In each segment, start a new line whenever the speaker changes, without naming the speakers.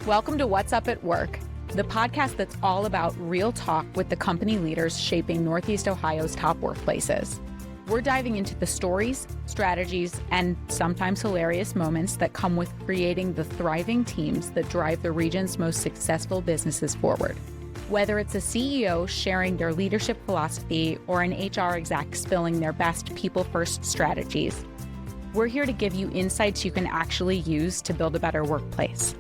Welcome to What's Up at Work, the podcast that's all about real talk with the company leaders shaping Northeast Ohio's top workplaces. We're diving into the stories, strategies, and sometimes hilarious moments that come with creating the thriving teams that drive the region's most successful businesses forward. Whether it's a CEO sharing their leadership philosophy or an HR exec spilling their best people-first strategies, we're here to give you insights you can actually use to build a better workplace.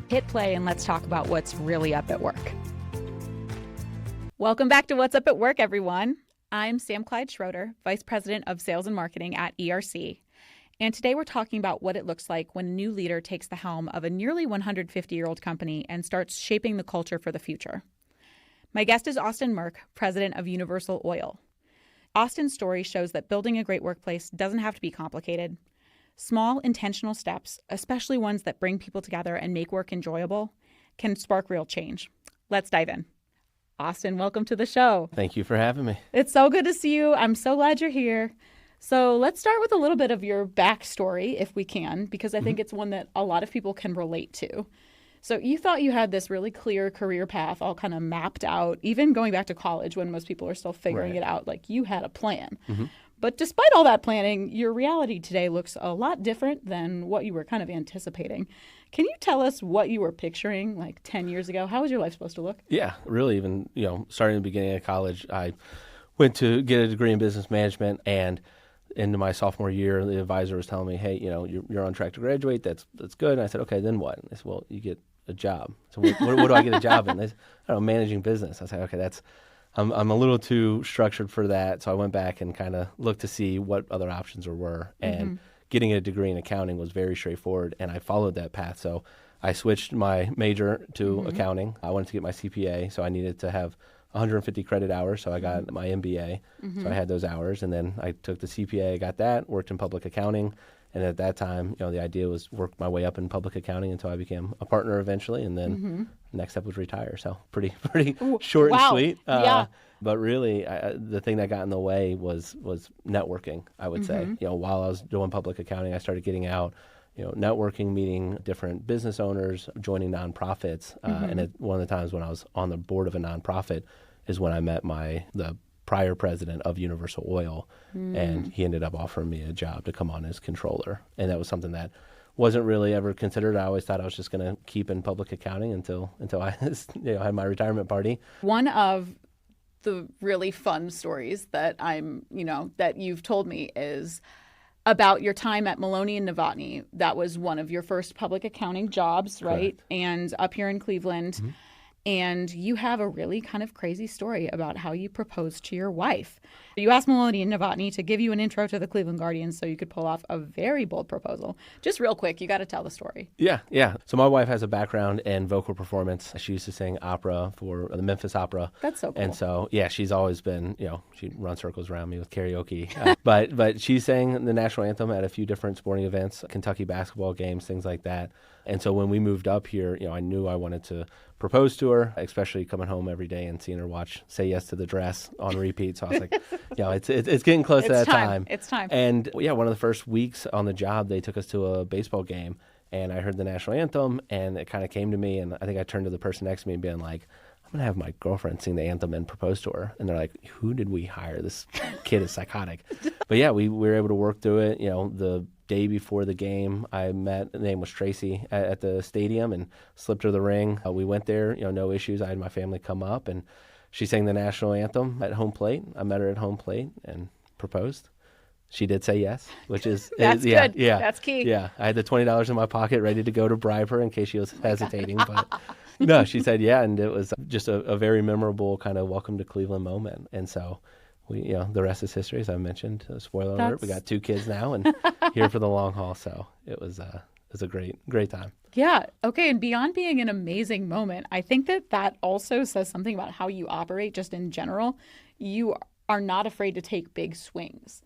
Hit play and let's talk about what's really up at work. Welcome back to What's Up at Work, everyone. I'm Sam Clyde Schroeder, Vice President of Sales and Marketing at ERC. And today we're talking about what it looks like when a new leader takes the helm of a nearly 150-year-old company and starts shaping the culture for the future. My guest is Austin Merk, President of Universal Oil. Austin's story shows that building a great workplace doesn't have to be complicated. Small, intentional steps, especially ones that bring people together and make work enjoyable, can spark real change. Let's dive in. Austin, welcome to the show.
Thank you for having me.
It's so good to see you. I'm so glad you're here. So let's start with a little bit of your backstory, if we can, because I think it's one that a lot of people can relate to. So you thought you had this really clear career path all kind of mapped out, even going back to college when most people are still figuring it out, like you had a plan. But despite all that planning, your reality today looks a lot different than what you were kind of anticipating. Can you tell us what you were picturing like 10 years ago? How was your life supposed to look?
Yeah, really even, starting at the beginning of college, I went to get a degree in business management, and into my sophomore year, the advisor was telling me, hey, you're on track to graduate. That's good. And I said, okay, then what? And they said, well, you get a job. So what do I get a job in? They said, I don't know, managing business. I said, okay, I'm a little too structured for that. So I went back and kind of looked to see what other options there were. And getting a degree in accounting was very straightforward, and I followed that path. So I switched my major to accounting. I wanted to get my CPA, so I needed to have 150 credit hours. So I got my MBA. So I had those hours, and then I took the CPA, got that, worked in public accounting. And at that time, the idea was work my way up in public accounting until I became a partner eventually. And then the next step was retire. So pretty short and sweet.
Yeah.
But really, the thing that got in the way was networking, I would say. While I was doing public accounting, I started getting out, networking, meeting different business owners, joining nonprofits. And one of the times when I was on the board of a nonprofit is when I met the prior president of Universal Oil, and he ended up offering me a job to come on as controller. And that was something that wasn't really ever considered. I always thought I was just going to keep in public accounting until I had my retirement party.
One of the really fun stories that that you've told me is about your time at Maloney and Novotny. That was one of your first public accounting jobs, right?
Correct.
And up here in Cleveland. And you have a really kind of crazy story about how you proposed to your wife. You asked Maloney and Novotny to give you an intro to the Cleveland Guardians so you could pull off a very bold proposal. Just real quick, you got to tell the story.
Yeah. So my wife has a background in vocal performance. She used to sing opera for the Memphis Opera.
That's so cool.
And so, she's always been, she'd run circles around me with karaoke. But she sang the national anthem at a few different sporting events, Kentucky basketball games, things like that. And so when we moved up here, I knew I wanted to propose to her, especially coming home every day and seeing her watch Say Yes to the Dress on repeat. So I was like, it's getting close to that time.
It's time.
And one of the first weeks on the job, they took us to a baseball game, and I heard the national anthem, and it kind of came to me, and I think I turned to the person next to me and being like, I'm going to have my girlfriend sing the anthem and propose to her. And they're like, who did we hire? This kid is psychotic. But we were able to work through it. The day before the game, I met, the name was Tracy, at the stadium, and slipped her the ring. We went there, no issues. I had my family come up, and she sang the national anthem at home plate. I met her at home plate and proposed. She did say yes, which is
That's good.
Yeah,
that's key.
Yeah, I had the $20 in my pocket ready to go to bribe her in case she was hesitating, but no, she said yeah, and it was just a very memorable kind of welcome to Cleveland moment. And so we, the rest is history, as I mentioned. Spoiler alert: we got 2 kids now and here for the long haul. So it was a great time.
Yeah. Okay. And beyond being an amazing moment, I think that also says something about how you operate just in general. You are not afraid to take big swings.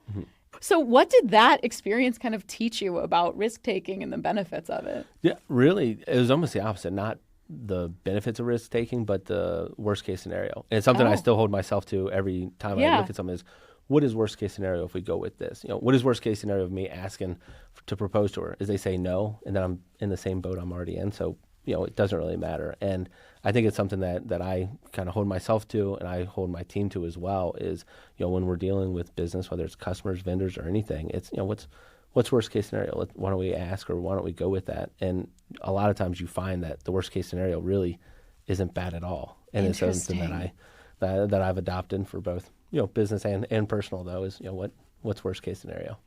So what did that experience kind of teach you about risk-taking and the benefits of it?
Yeah, really, it was almost the opposite. Not the benefits of risk-taking, but the worst-case scenario. And it's something I still hold myself to every time I look at something is, what is worst-case scenario if we go with this? What is worst-case scenario of me asking to propose to her? Is they say no, and then I'm in the same boat I'm already in. So it doesn't really matter. And I think it's something that I kind of hold myself to, and I hold my team to as well, is, when we're dealing with business, whether it's customers, vendors, or anything, it's, what's worst case scenario? Why don't we ask, or why don't we go with that? And a lot of times you find that the worst case scenario really isn't bad at all. And it's something that I've adopted for both, business and personal, though, is, what's worst case scenario?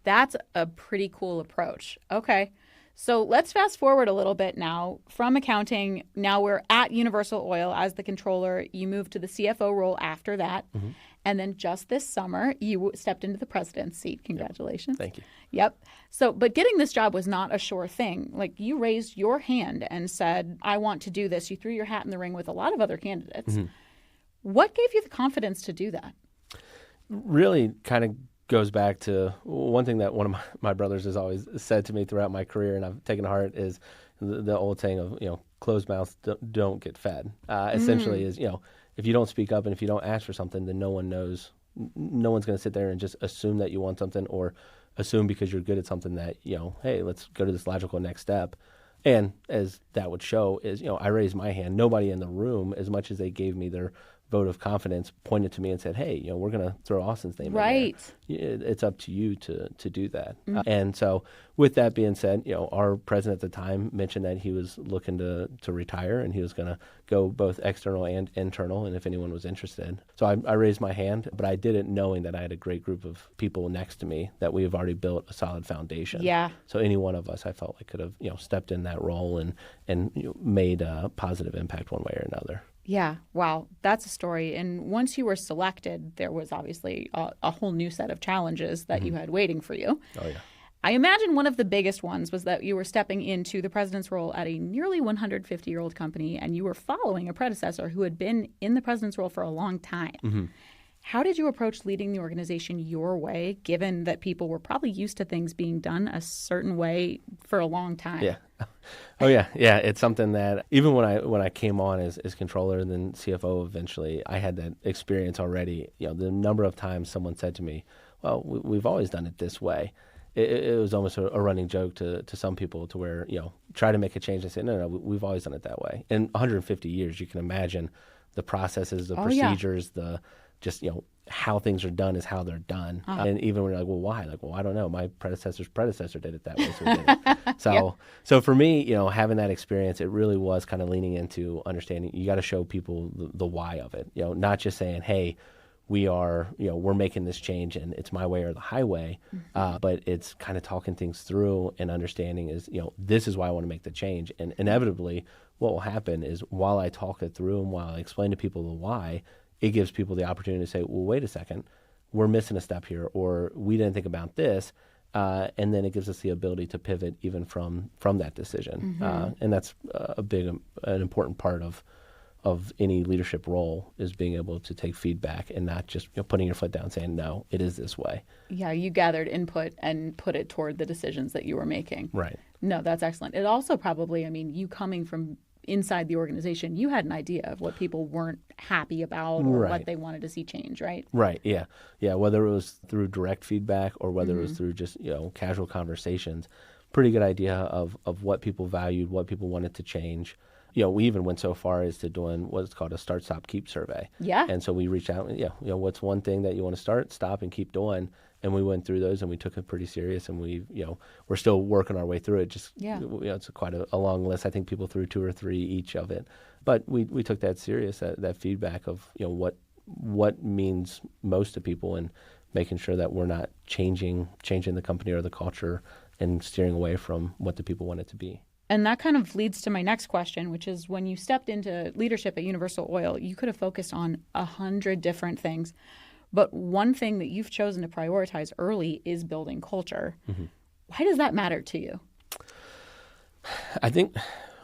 That's a pretty cool approach. Okay. So let's fast forward a little bit now from accounting. Now we're at Universal Oil as the controller. You moved to the CFO role after that. Mm-hmm. And then just this summer, you stepped into the president's seat. Congratulations.
Thank you.
Yep. So, but getting this job was not a sure thing. Like, you raised your hand and said, I want to do this. You threw your hat in the ring with a lot of other candidates. Mm-hmm. What gave you the confidence to do that?
Really kind of goes back to one thing that one of my brothers has always said to me throughout my career, and I've taken to heart, is the old saying of, closed mouths don't get fed. Essentially is, if you don't speak up and if you don't ask for something, then no one knows. No one's going to sit there and just assume that you want something, or assume because you're good at something that, hey, let's go to this logical next step. And as that would show is, I raised my hand. Nobody in the room, as much as they gave me their vote of confidence, pointed to me and said, hey, we're going to throw Austin's name in there. It's up to you to do that. Mm-hmm. And so with that being said, our president at the time mentioned that he was looking to retire, and he was going to go both external and internal, and if anyone was interested. So I raised my hand, but I did it knowing that I had a great group of people next to me, that we have already built a solid foundation.
Yeah.
So any one of us, I felt like, could have, stepped in that role and made a positive impact one way or another.
Yeah. Wow. That's a story. And once you were selected, there was obviously a whole new set of challenges that you had waiting for you.
Oh, yeah.
I imagine one of the biggest ones was that you were stepping into the president's role at a nearly 150-year-old company, and you were following a predecessor who had been in the president's role for a long time. Mm-hmm. How did you approach leading the organization your way, given that people were probably used to things being done a certain way for a long time?
Yeah. Oh, yeah. Yeah. It's something that even when I came on as controller and then CFO eventually, I had that experience already. The number of times someone said to me, well, we've always done it this way. It was almost a running joke to some people, to where, try to make a change and say, no, we've always done it that way. In 150 years, you can imagine the processes, the procedures, the just, how things are done is how they're done. Uh-huh. And even when you're like, well, why? Like, well, I don't know. My predecessor's predecessor did it that way, so we did it. So for me, having that experience, it really was kind of leaning into understanding you got to show people the why of it. Not just saying, hey, we are, we're making this change and it's my way or the highway, but it's kind of talking things through and understanding is, this is why I want to make the change. And inevitably, what will happen is while I talk it through and while I explain to people the why, it gives people the opportunity to say, well, wait a second, we're missing a step here, or we didn't think about this. And then it gives us the ability to pivot even from that decision. And that's an important part of any leadership role, is being able to take feedback and not just putting your foot down saying, no, it is this way.
Yeah, you gathered input and put it toward the decisions that you were making.
Right.
No, that's excellent. It also probably, you coming from inside the organization, you had an idea of what people weren't happy about or what they wanted to see change, right?
Right, yeah. Yeah, whether it was through direct feedback or whether it was through just, casual conversations, pretty good idea of what people valued, what people wanted to change. We even went so far as to doing what's called a start, stop, keep survey. Yeah. And so we reached out and, what's one thing that you want to start, stop, and keep doing? And we went through those and we took it pretty serious, and we're still working our way through it. Just, it's quite a long list. I think people threw 2 or 3 each of it. But we took that serious, that feedback of, what means most to people, and making sure that we're not changing the company or the culture and steering away from what the people want it to be.
And that kind of leads to my next question, which is, when you stepped into leadership at Universal Oil, you could have focused on 100 different things. But one thing that you've chosen to prioritize early is building culture. Mm-hmm. Why does that matter to you?
I think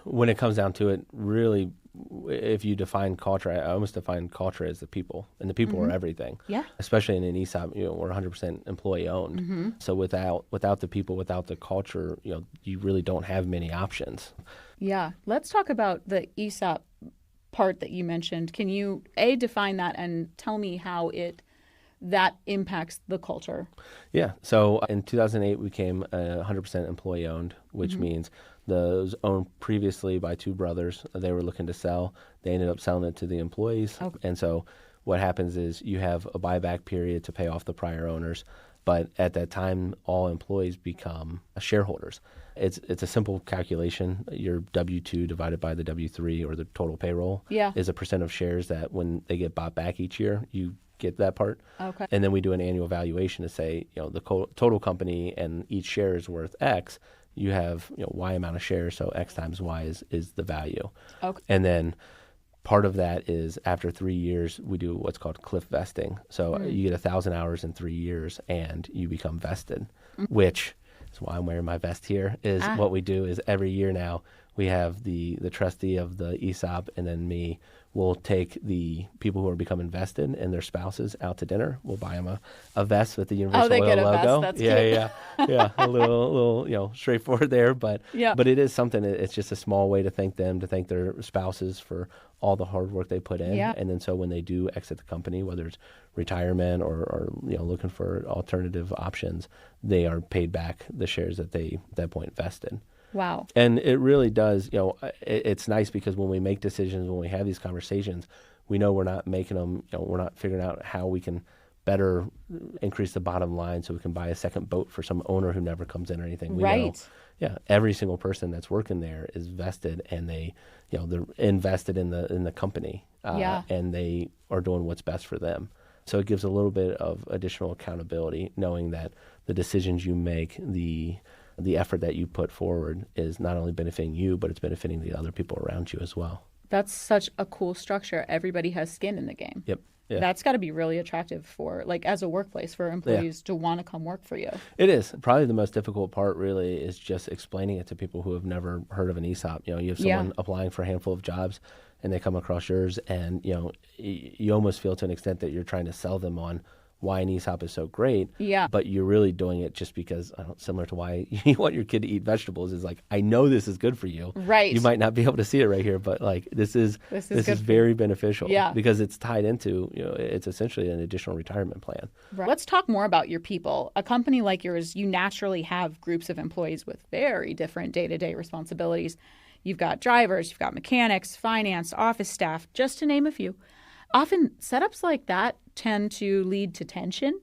when it comes down to it, really, if you define culture, I almost define culture as the people, and the people are everything. Yeah. Especially in an ESOP, we're 100% employee owned. Mm-hmm. So without the people, without the culture, you really don't have many options.
Yeah. Let's talk about the ESOP part that you mentioned. Can you define that and tell me how that impacts the culture?
Yeah. So in 2008, we became 100% employee owned, which means was owned previously by two brothers. They were looking to sell. They ended up selling it to the employees.
Okay.
And so what happens is you have a buyback period to pay off the prior owners. But at that time, all employees become shareholders. It's a simple calculation. Your W-2 divided by the W-3 or the total payroll is a percent of shares that when they get bought back each year, you get that part.
Okay.
And then we do an annual valuation to say, the total company and each share is worth X. You have Y amount of shares, so X times Y is the value.
Okay.
And then part of that is after 3 years, we do what's called cliff vesting. So you get 1,000 hours in 3 years and you become vested, which is why I'm wearing my vest here, is what we do is every year now we have the trustee of the ESOP and then me will take the people who are becoming vested and their spouses out to dinner. We'll buy them a vest with the Universal Oil logo.
Vest. That's
cute. Yeah. A little straightforward there, but it is something. It's just a small way to thank them, to thank their spouses for all the hard work they put in.
Yeah.
And then so when they do exit the company, whether it's retirement or looking for alternative options, they are paid back the shares that they at that point vested.
Wow.
And it really does, it's nice because when we make decisions, when we have these conversations, we know we're not making them, we're not figuring out how we can better increase the bottom line so we can buy a second boat for some owner who never comes in or anything. We know, every single person that's working there is vested and they're invested in the company and they are doing what's best for them. So it gives a little bit of additional accountability, knowing that the decisions you make, the effort that you put forward is not only benefiting you, but it's benefiting the other people around you as well.
That's such a cool structure. Everybody has skin in the game.
Yep. Yeah.
That's got to be really attractive for, as a workplace, for employees to want to come work for you.
It is. Probably the most difficult part really is just explaining it to people who have never heard of an ESOP. You have someone applying for a handful of jobs and they come across yours and, you almost feel to an extent that you're trying to sell them on why an ESOP is so great, but you're really doing it just because, similar to why you want your kid to eat vegetables, is I know this is good for you.
Right.
You might not be able to see it right here, but this is very beneficial because it's tied into, it's essentially an additional retirement plan.
Right. Let's talk more about your people. A company like yours, you naturally have groups of employees with very different day-to-day responsibilities. You've got drivers, you've got mechanics, finance, office staff, just to name a few. Often setups like that tend to lead to tension.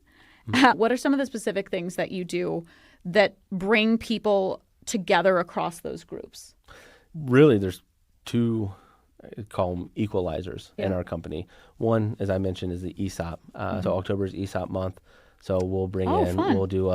What are some of the specific things that you do that bring people together across those groups?
Really, there's two, I call them equalizers in our company. One, as I mentioned, is the ESOP. So October is ESOP month. So we'll bring we'll do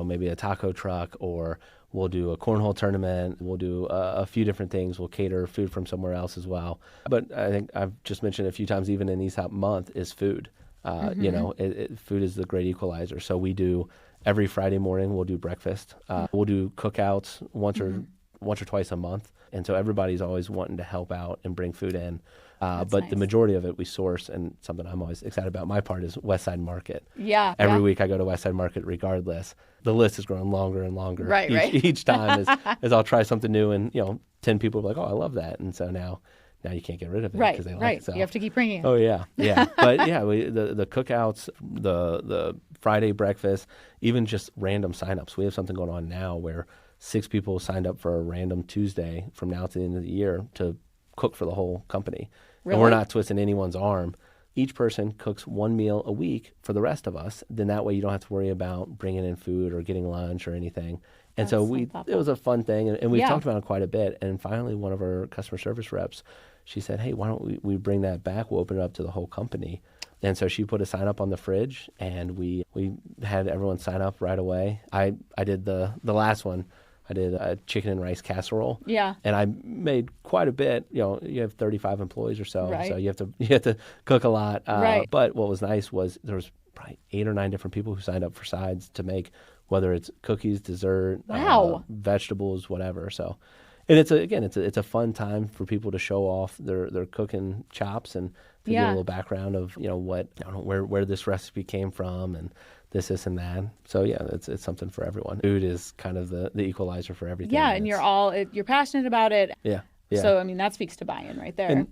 maybe a taco truck, or we'll do a cornhole tournament. We'll do a few different things. We'll cater food from somewhere else as well. But I think I've just mentioned a few times, even in ESOP month, is food. Food is the great equalizer. So we do every Friday morning, we'll do breakfast. We'll do cookouts once or twice a month. And so everybody's always wanting to help out and bring food in. But nice. The majority of it we source, and something I'm always excited about my part is West Side Market. Every week I go to West Side Market regardless. The list is growing longer and longer each time as I'll try something new, and 10 people are like, oh, I love that. And so now you can't get rid of it because they like it. So.
You have to keep bringing it.
Oh, yeah. But the cookouts, the Friday breakfast, even just random signups. We have something going on now where 6 people signed up for a random Tuesday from now to the end of the year to cook for the whole company. Really? And we're not twisting anyone's arm. Each person cooks one meal a week for the rest of us. Then that way you don't have to worry about bringing in food or getting lunch or anything. And so it was a fun thing, and we've talked about it quite a bit. And finally, one of our customer service reps, she said, hey, why don't we bring that back? We'll open it up to the whole company. And so she put a sign up on the fridge, and we had everyone sign up right away. I did the last one. I did a chicken and rice casserole. And I made quite a bit. You have 35 employees or so, so you have to cook a lot. But what was nice was there was probably 8 or 9 different people who signed up for sides to make, whether it's cookies, dessert, vegetables, whatever. So, and it's a fun time for people to show off their cooking chops and to get a little background of where this recipe came from and this and that. So it's something for everyone. Food is kind of the equalizer for everything.
And you're passionate about it.
Yeah.
So that speaks to buy-in right there.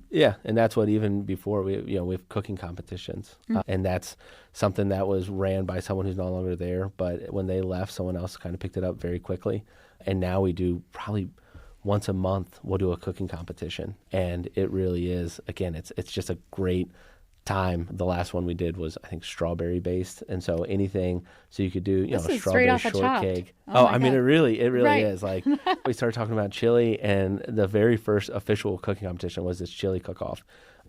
And that's what, even before we have cooking competitions, and that's something that was ran by someone who's no longer there. But when they left, someone else kind of picked it up very quickly, and now we do probably once a month we'll do a cooking competition, and it really is, again, it's just a great time. The last one we did was, I think, strawberry based, and so anything, so you could do,
This is straight
strawberry
off a
shortcake.
Chopped.
I mean,
God.
it really
Right.
is. Like, we started talking about chili, and the very first official cooking competition was this chili cook-off.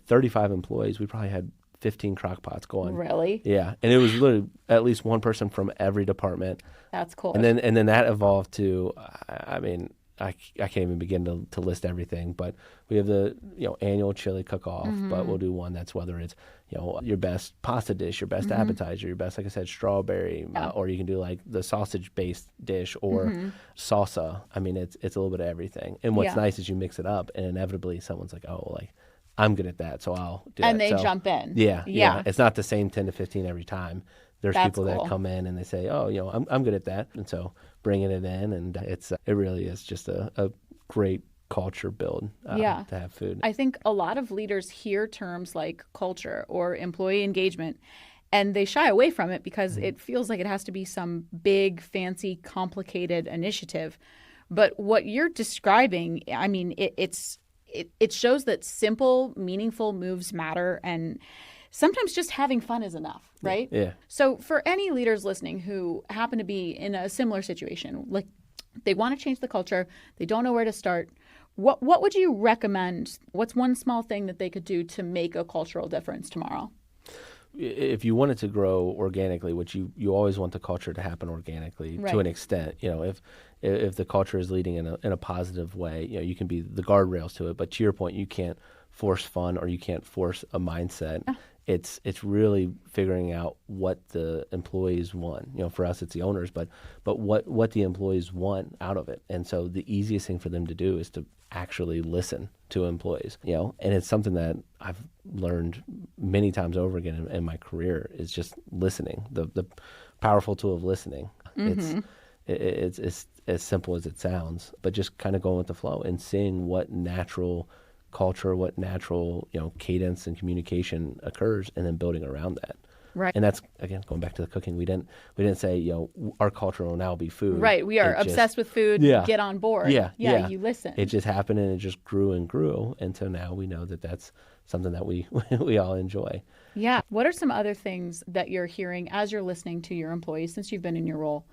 35 employees. We probably had 15 crock pots going.
Really?
Yeah, and it was literally at least one person from every department.
That's cool.
And then that evolved to, I mean, I can't even begin to list everything, but we have the annual chili cook-off, but we'll do one that's whether it's your best pasta dish, your best appetizer, your best, like I said, strawberry, or you can do like the sausage-based dish or salsa. I mean, it's a little bit of everything. And what's nice is you mix it up, and inevitably someone's like, oh, like, I'm good at that, so I'll do it.
And they jump in.
Yeah. It's not the same 10 to 15 every time. There's
That's
people
cool.
that come in and they say, oh, I'm good at that. And so bringing it in, and it really is just a great culture build to have food.
I think a lot of leaders hear terms like culture or employee engagement, and they shy away from it because it feels like it has to be some big, fancy, complicated initiative. But what you're describing, I mean, it shows that simple, meaningful moves matter, and sometimes just having fun is enough, right?
Yeah.
So for any leaders listening who happen to be in a similar situation, like they want to change the culture, they don't know where to start, what would you recommend? What's one small thing that they could do to make a cultural difference tomorrow?
If you want it to grow organically, which you always want the culture to happen organically to an extent, if the culture is leading in a positive way, you can be the guardrails to it. But to your point, you can't force fun or you can't force a mindset. It's really figuring out what the employees want. For us, it's the owners, but what the employees want out of it. And so the easiest thing for them to do is to actually listen to employees. And it's something that I've learned many times over again in my career is just listening. The powerful tool of listening. It's as simple as it sounds, but just kind of going with the flow and seeing what natural culture, what natural cadence and communication occurs, and then building around that.
Right.
And that's, again, going back to the cooking. We didn't say our culture will now be food.
Right. We are obsessed with food. Get on board.
Yeah.
You listen.
It just happened, and it just grew and grew until now we know that that's something that we all enjoy.
Yeah. What are some other things that you're hearing as you're listening to your employees since you've been in your role?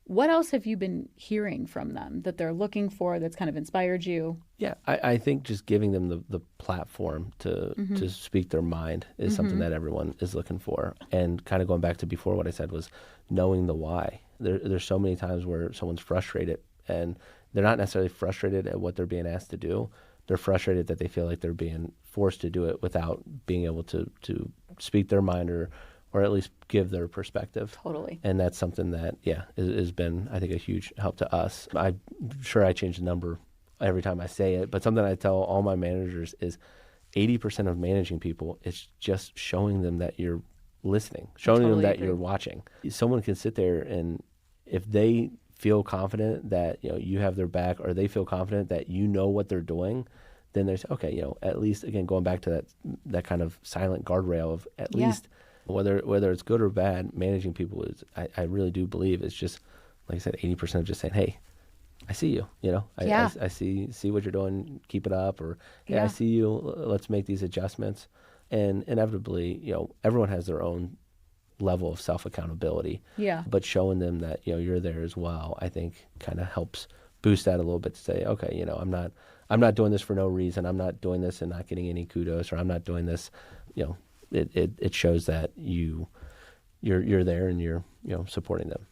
What else have you been hearing from them that they're looking for that's kind of inspired you?
Yeah, I think just giving them the platform to speak their mind is something that everyone is looking for. And kind of going back to before, what I said was knowing the why. There's so many times where someone's frustrated, and they're not necessarily frustrated at what they're being asked to do. They're frustrated that they feel like they're being forced to do it without being able to speak their mind or at least give their perspective.
Totally.
And that's something that, has been, I think, a huge help to us. I'm sure I change the number every time I say it, but something I tell all my managers is 80% of managing people is just showing them that you're listening, showing them that you're watching. Someone can sit there, and if they feel confident that you have their back, or they feel confident that you know what they're doing, then they say, okay, at least, again, going back to that kind of silent guardrail of at least, whether it's good or bad, managing people is, I really do believe it's just, like I said, 80% of just saying, hey, I see you, I see what you're doing, keep it up, or I see you, let's make these adjustments. And inevitably, everyone has their own level of self-accountability. Yeah. But showing them that, you're there as well, I think kind of helps boost that a little bit to say, okay, I'm not doing this for no reason. I'm not doing this and not getting any kudos, or I'm not doing this, it shows that you're there and you're supporting them.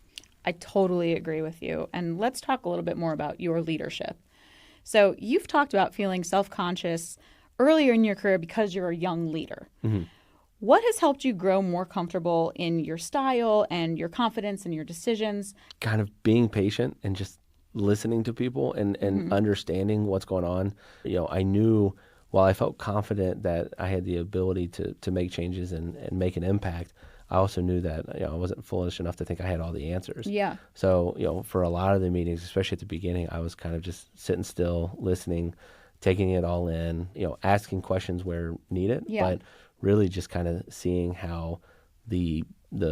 I totally agree with you. And let's talk a little bit more about your leadership. So you've talked about feeling self-conscious earlier in your career because you're a young leader. Mm-hmm. What has helped you grow more comfortable in your style and your confidence and your decisions? Kind
of being patient and just listening to people and understanding what's going on. I knew, while I felt confident that I had the ability to make changes and make an impact, I also knew that I wasn't foolish enough to think I had all the answers. Yeah. So for a lot of the meetings, especially at the beginning, I was kind of just sitting still, listening, taking it all in, asking questions where needed, but really just kind of seeing how the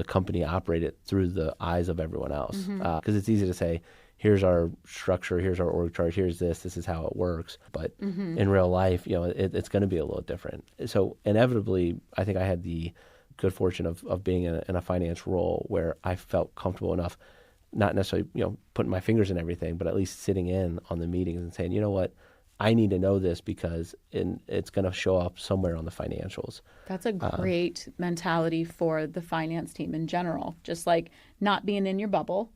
company operated through the eyes of everyone else. Because it's easy to say, here's our structure, here's our org chart, this is how it works. But in real life, it's going to be a little different. So inevitably, I think I had the good fortune of being in a finance role where I felt comfortable enough, not necessarily, putting my fingers in everything, but at least sitting in on the meetings and saying, you know what, I need to know this because it's going to show up somewhere on the financials.
That's a great mentality for the finance team in general. Just like not being in your bubble,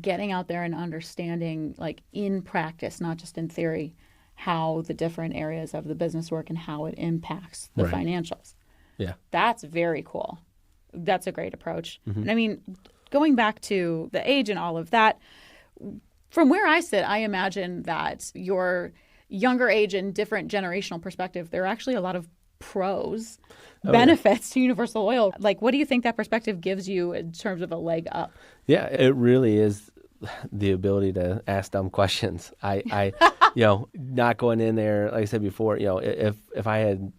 getting out there and understanding, like in practice, not just in theory, how the different areas of the business work and how it impacts the financials.
Yeah.
That's very cool. That's a great approach. And I mean, going back to the age and all of that, from where I sit, I imagine that your younger age and different generational perspective, there are actually a lot of pros, benefits to Universal Oil. Like, what do you think that perspective gives you in terms of a leg up?
Yeah, it really is the ability to ask dumb questions. I not going in there, like I said before, if I had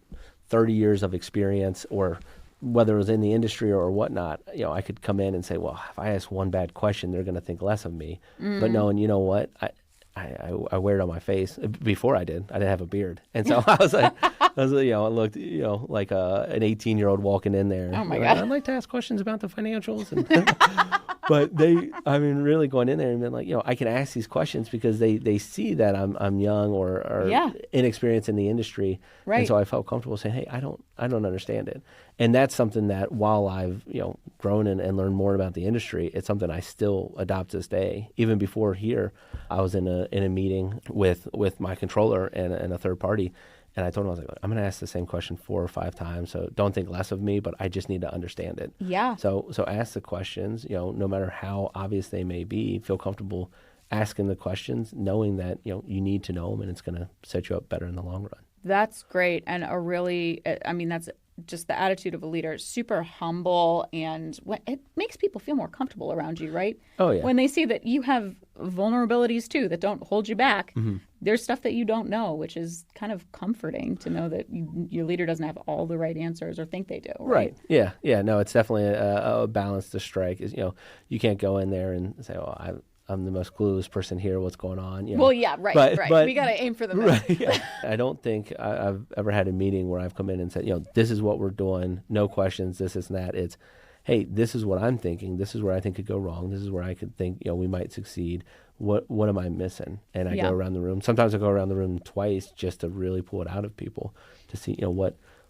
30 years of experience, or whether it was in the industry or whatnot, I could come in and say, well, if I ask one bad question, they're going to think less of me. But knowing, you know what, I wear it on my face. Before I didn't have a beard. And so I was like, I looked, like an 18-year-old walking in there.
Oh my God.
I'd like to ask questions about the financials. But really going in there and being like, I can ask these questions because they see that I'm young or inexperienced in the industry.
Right.
And so I felt comfortable saying, hey, I don't understand it. And that's something that while I've, grown and learned more about the industry, it's something I still adopt to this day. Even before here, I was in a meeting with my controller and a third party. And I told him, I was like, I'm going to ask the same question 4 or 5 times. So don't think less of me, but I just need to understand it.
Yeah.
So ask the questions, no matter how obvious they may be, feel comfortable asking the questions, knowing that, you need to know them and it's going to set you up better in the long run.
That's great. And that's just the attitude of a leader. Super humble, and it makes people feel more comfortable around you, right?
Oh, yeah.
When they see that you have vulnerabilities too that don't hold you back. There's stuff that you don't know, which is kind of comforting to know that your leader doesn't have all the right answers or think they do. Right.
Yeah. No, it's definitely a balance to strike. Is you can't go in there and say, "Oh, I'm the most clueless person here. What's going on?"
Well, yeah, right. But we got to aim for the moon.
Right. Yeah. I don't think I've ever had a meeting where I've come in and said, this is what we're doing. No questions. This is that. It's, hey, this is what I'm thinking. This is where I think could go wrong. This is where I could think, we might succeed. What am I missing? And I go around the room. Sometimes I go around the room twice just to really pull it out of people to see,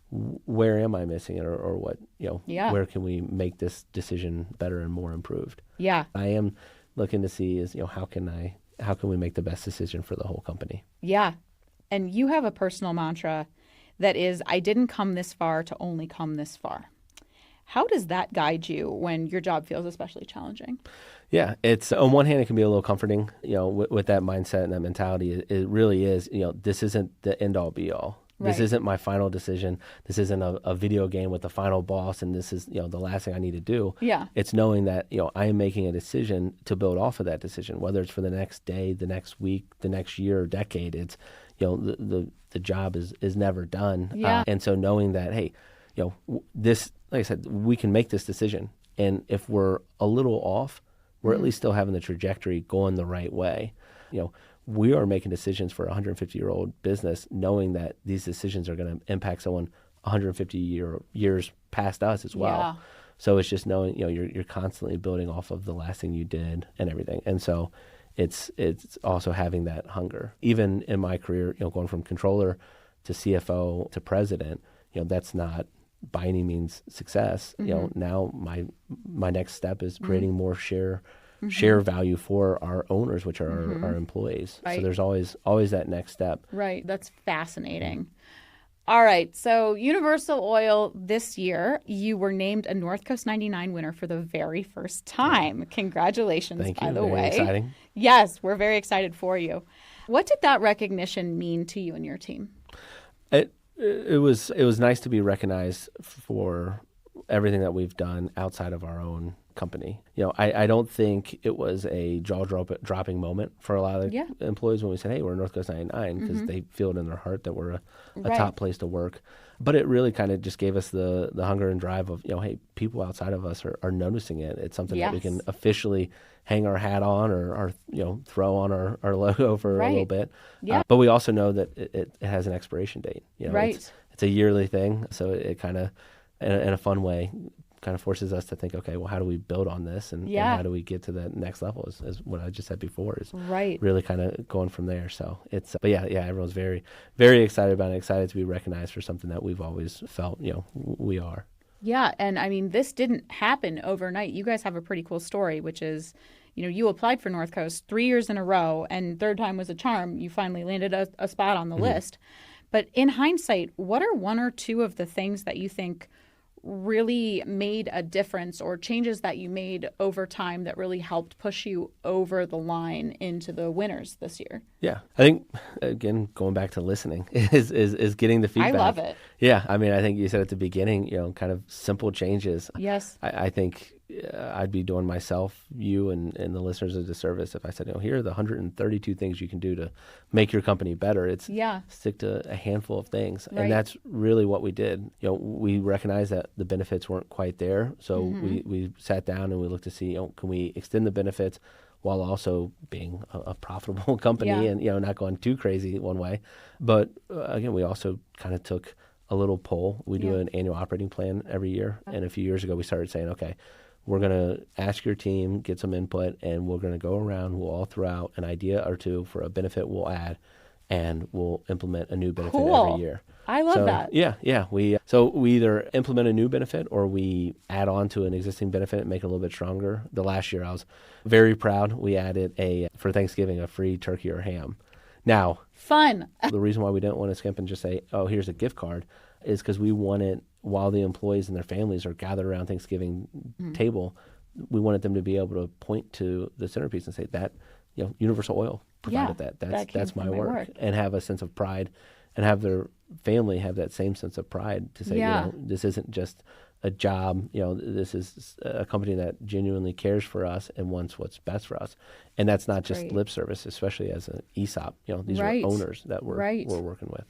where am I missing it, or what, where can we make this decision better and more improved? Yeah. I am looking to see is, how can we make the best decision for the whole company? Yeah.
And you have a personal mantra that is, I didn't come this far to only come this far. How does that guide you when your job feels especially challenging?
Yeah, it's on one hand, it can be a little comforting, with that mindset and that mentality. It really is, this isn't the end all be all. Right. This isn't my final decision. This isn't a video game with the final boss, and this is, the last thing I need to do. Yeah. It's knowing that, I am making a decision to build off of that decision, whether it's for the next day, the next week, the next year or decade. It's, the job is never done. Yeah. And so knowing that, hey, this, like I said, we can make this decision. And if we're a little off, we're at least still having the trajectory going the right way. We are making decisions for a 150-year-old business, knowing that these decisions are going to impact someone 150 years past us as well. Yeah. So it's just knowing, you're constantly building off of the last thing you did and everything. And so it's also having that hunger. Even in my career, going from controller to CFO to president, that's not by any means success. Now my next step is creating more share value for our owners, which are our employees. Right. So there's always that next step.
Right. That's fascinating. All right. So Universal Oil this year, you were named a NorthCoast 99 winner for the very first time. Congratulations,
Thank you.
By the
very
way.
Exciting.
Yes, we're very excited for you. What did that recognition mean to you and your team?
It was nice to be recognized for everything that we've done outside of our own company. I don't think it was a jaw-dropping moment for a lot of employees when we said, hey, we're NorthCoast 99, because they feel it in their heart that we're a top place to work. But it really kind of just gave us the hunger and drive of, hey, people outside of us are noticing it. It's something that we can officially hang our hat on or throw on our logo for a little bit. But we also know that it has an expiration date. It's a yearly thing. So it kind of, in a fun way, kind of forces us to think, okay, well, how do we build on this and how do we get to the next level is what I just said before is really kind of going from there. So it's, but yeah, everyone's very, very excited about it, excited to be recognized for something that we've always felt, we are.
Yeah. And I mean, this didn't happen overnight. You guys have a pretty cool story, which is, you applied for NorthCoast 3 years in a row and third time was a charm. You finally landed a spot on the list. But in hindsight, what are one or two of the things that you think really made a difference or changes that you made over time that really helped push you over the line into the winners this year?
Yeah. I think, again, going back to listening is getting the feedback.
I love it.
Yeah. I mean, I think you said at the beginning, kind of simple changes.
Yes.
I think I'd be doing myself, you, and the listeners a disservice if I said, here are the 132 things you can do to make your company better. It's stick to a handful of things. Right. And that's really what we did. We recognized that the benefits weren't quite there. So we sat down and we looked to see, can we extend the benefits while also being a profitable company and, not going too crazy one way. But again, we also kind of took a little poll. We do an annual operating plan every year. And a few years ago, we started saying, okay, we're going to ask your team, get some input, and we're going to go around. We'll all throw out an idea or two for a benefit we'll add, and we'll implement a new benefit every year.
I love that.
Yeah. We either implement a new benefit or we add on to an existing benefit and make it a little bit stronger. The last year I was very proud. We added for Thanksgiving, a free turkey or ham. Now,
fun.
The reason why we didn't want to skimp and just say, oh, here's a gift card is because we wanted, while the employees and their families are gathered around Thanksgiving table, we wanted them to be able to point to the centerpiece and say that, Universal Oil provided that. That's my work. And have a sense of pride and have their family have that same sense of pride to say, this isn't just a job, this is a company that genuinely cares for us and wants what's best for us. And that's not just lip service, especially as an ESOP. These are owners that we're working with.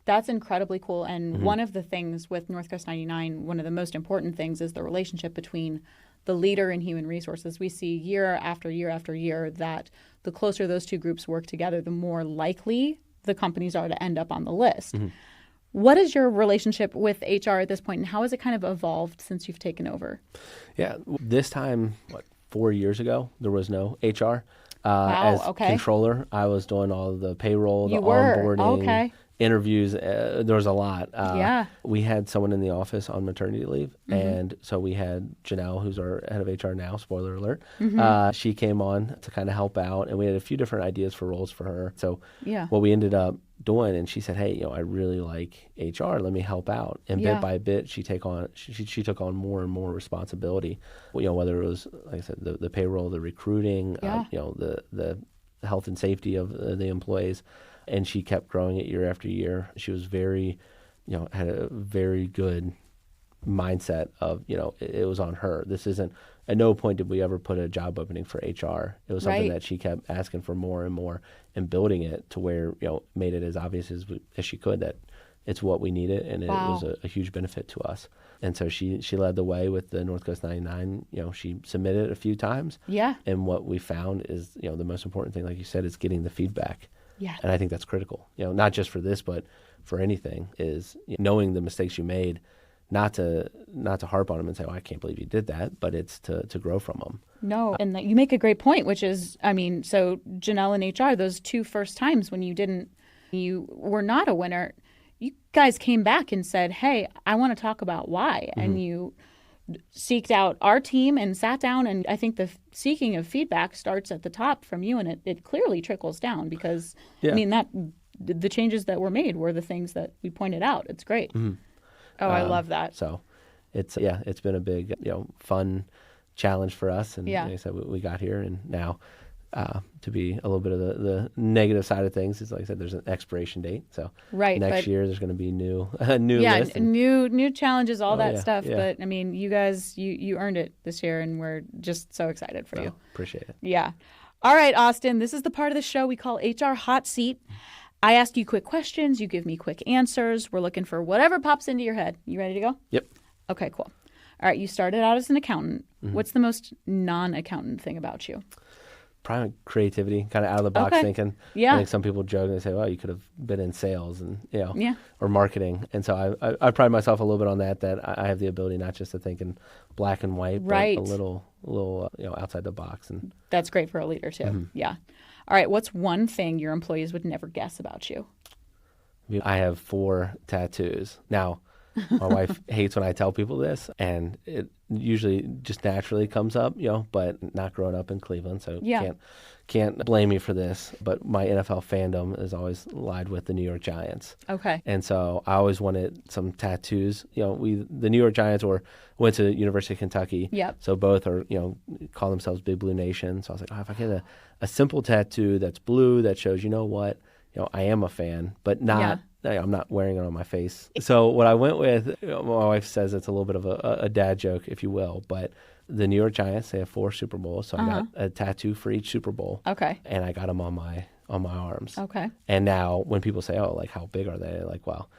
That's incredibly cool. And one of the things with NorthCoast 99, one of the most important things is the relationship between the leader and human resources. We see year after year after year that the closer those two groups work together, the more likely the companies are to end up on the list. What is your relationship with HR at this point, and how has it kind of evolved since you've taken over?
Yeah, this time, 4 years ago, there was no HR.
Wow,
as controller, I was doing all the payroll, onboarding, interviews. There was a lot. We had someone in the office on maternity leave, and so we had Janelle, who's our head of HR now, spoiler alert. She came on to kind of help out, and we had a few different ideas for roles for her. So what we ended up doing, and she said, hey, I really like HR, let me help out. And bit by bit, she took on more and more responsibility, whether it was, like I said, the payroll, the recruiting, the health and safety of the employees. And she kept growing it year after year. She was very, had a very good mindset of, it was on her. This isn't, at no point did we ever put a job opening for HR. It was something that she kept asking for more and more and building it to where, made it as obvious as she could that it's what we needed, and it was a huge benefit to us. And so she led the way with the NorthCoast 99. She submitted a few times. Yeah. And what we found is, the most important thing, like you said, is getting the feedback. Yeah. And I think that's critical, not just for this, but for anything, is knowing the mistakes you made, not to harp on them and say, oh, I can't believe you did that, but it's to grow from them.
No. And you make a great point, which is, so Janelle and HR, those two first times when you were not a winner, you guys came back and said, hey, I want to talk about why. And you seeked out our team and sat down, and I think the seeking of feedback starts at the top from you, and it clearly trickles down because that the changes that were made were the things that we pointed out. It's great. I love that.
So it's been a big fun challenge for us, and like I said, we got here, and now to be a little bit of the negative side of things. Is like I said, there's an expiration date. So
Right,
next
but
year there's going to be new
yeah,
list.
new challenges, all that
yeah,
stuff.
yeah.
But I mean, you guys, you earned it this year, and we're just so excited for you.
Appreciate it.
Yeah. All right, Austin, this is the part of the show we call HR Hot Seat. I ask you quick questions. You give me quick answers. We're looking for whatever pops into your head. You ready to go?
Yep.
Okay, cool. All right, you started out as an accountant. What's the most non-accountant thing about you?
Probably creativity, kind of out of the box thinking.
Yeah.
I think some people joke and they say, "Well, you could have been in sales and
Yeah.
or marketing." And so I pride myself a little bit on that. That I have the ability not just to think in black and white,
Right.
but a little outside the box. And
That's great for a leader too. Yeah. All right, what's one thing your employees would never guess about you?
I have 4 tattoos now. My wife hates when I tell people this, and it usually just naturally comes up, but not growing up in Cleveland, so
Yeah.
can't blame me for this. But my NFL fandom has always lied with the New York Giants.
Okay.
And so I always wanted some tattoos. The New York Giants went to University of Kentucky.
Yep.
So both are, call themselves Big Blue Nation. So I was like, if I get a simple tattoo that's blue that shows, I am a fan, but not, I'm not wearing it on my face. So what I went with, my wife says it's a little bit of a dad joke, if you will, but the New York Giants, they have 4 Super Bowls. So I got a tattoo for each Super Bowl.
Okay.
And I got them on my arms.
Okay.
And now when people say, "Oh, like how big are they?" Like, well,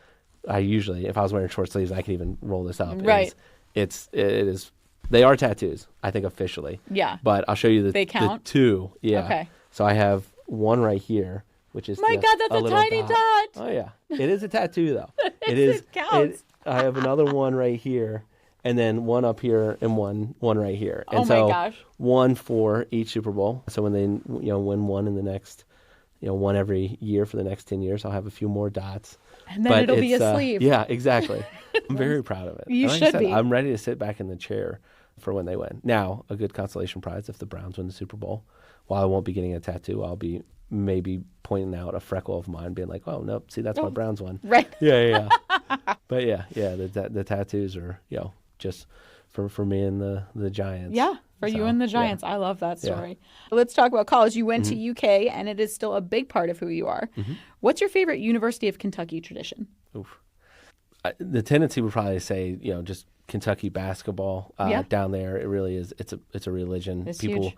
I usually, if I was wearing short sleeves, I could even roll this up.
Right.
It is. They are tattoos, I think officially.
Yeah.
But I'll show you
They count?
the 2. Yeah.
Okay.
So I have one right here, which is
My
just
God, that's a
little
tiny dot.
Oh yeah, it is a tattoo though.
It counts.
I have another one right here, and then one up here, and one right here. And
Oh my
so
gosh.
one for each Super Bowl. So when they win one in the next, one every year for the next 10 years, I'll have a few more dots.
And then it'll be a sleeve.
Yeah, exactly. I'm very proud of it.
You
And like I
should
said,
be.
I'm ready to sit back in the chair for when they win. Now, a good consolation prize if the Browns win the Super Bowl. While I won't be getting a tattoo, I'll be maybe pointing out a freckle of mine, being like, "Oh, nope, see, that's my Browns one."
Right.
Yeah. But yeah, the tattoos are, just for me and the Giants.
Yeah, for you and the Giants. I love that story. Let's talk about college. You went to UK, and it is still a big part of who you are. What's your favorite University of Kentucky tradition?
Oof. The tendency would probably say, just Kentucky basketball down there. It really is. It's a religion.
It's
People,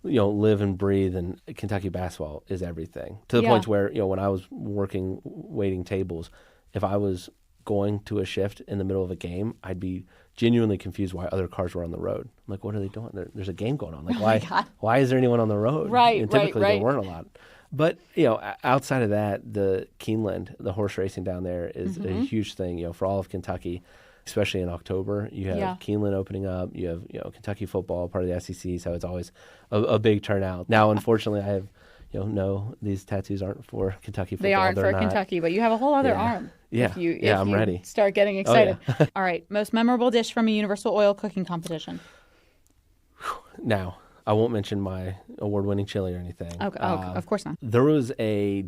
huge.
live and breathe, and Kentucky basketball is everything. To the point where, when I was waiting tables, if I was going to a shift in the middle of a game, I'd be genuinely confused why other cars were on the road. I'm like, what are they doing? There's a game going on. Like, why is there anyone on the road?
Right,
And typically
right.
there weren't a lot. But, outside of that, the Keeneland, the horse racing down there is a huge thing, for all of Kentucky, especially in October. You have Keeneland opening up. You have, Kentucky football, part of the SEC, so it's always a big turnout. Now, unfortunately, I have, no, these tattoos aren't for Kentucky football.
They aren't
They're
for
not.
Kentucky, but you have a whole other arm.
Yeah.
If you
I'm ready.
Start getting excited.
yeah.
All right. Most memorable dish from a Universal Oil cooking competition.
Now, I won't mention my award-winning chili or anything.
Okay. Of course not.
There was a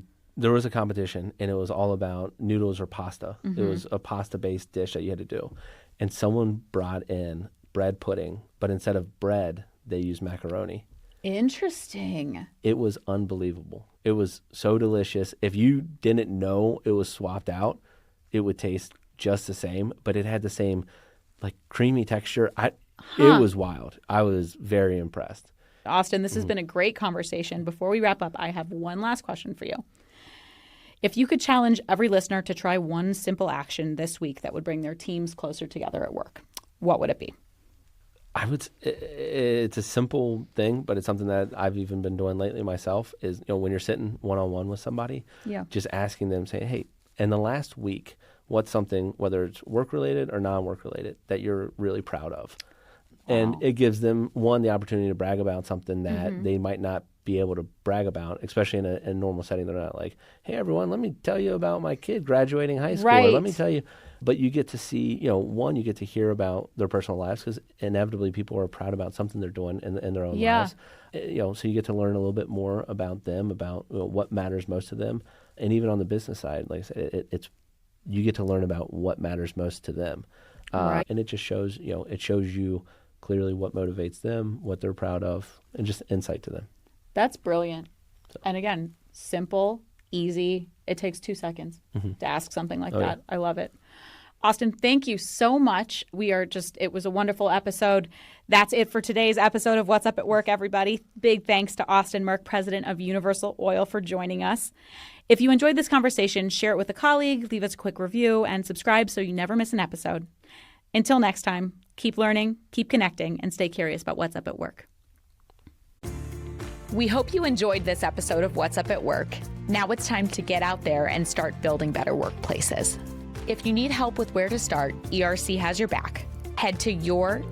competition, and it was all about noodles or pasta. It was a pasta-based dish that you had to do. And someone brought in bread pudding, but instead of bread, they used macaroni.
Interesting.
It was unbelievable. It was so delicious. If you didn't know it was swapped out, it would taste just the same, but it had the same like creamy texture. It was wild. I was very impressed.
Austin, this has been a great conversation. Before we wrap up, I have one last question for you. If you could challenge every listener to try one simple action this week that would bring their teams closer together at work, what would it be?
It's a simple thing, but it's something that I've even been doing lately myself is, when you're sitting one-on-one with somebody, just asking them, saying, hey, in the last week, what's something, whether it's work-related or non-work related, that you're really proud of? Wow. And it gives them, one, the opportunity to brag about something that they might not be able to brag about, especially in a normal setting. They're not like, hey, everyone, let me tell you about my kid graduating high school.
Right.
Or let me tell you. But you get to see, one, you get to hear about their personal lives because inevitably people are proud about something they're doing in their own lives. So you get to learn a little bit more about them, about what matters most to them. And even on the business side, like I said, you get to learn about what matters most to them.
Right.
And it just shows, it shows you clearly what motivates them, what they're proud of, and just insight to them.
That's brilliant. And again, simple, easy. It takes 2 seconds to ask something like that. Yeah. I love it. Austin, thank you so much. It was a wonderful episode. That's it for today's episode of What's Up at Work, everybody. Big thanks to Austin Merk, president of Universal Oil, for joining us. If you enjoyed this conversation, share it with a colleague, leave us a quick review, and subscribe so you never miss an episode. Until next time, keep learning, keep connecting, and stay curious about what's up at work. We hope you enjoyed this episode of What's Up at Work. Now it's time to get out there and start building better workplaces. If you need help with where to start, ERC has your back. Head to yourerc.com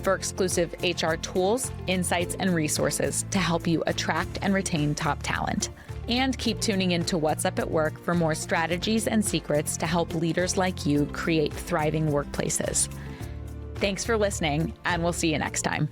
for exclusive HR tools, insights, and resources to help you attract and retain top talent. And keep tuning in to What's Up at Work for more strategies and secrets to help leaders like you create thriving workplaces. Thanks for listening, and we'll see you next time.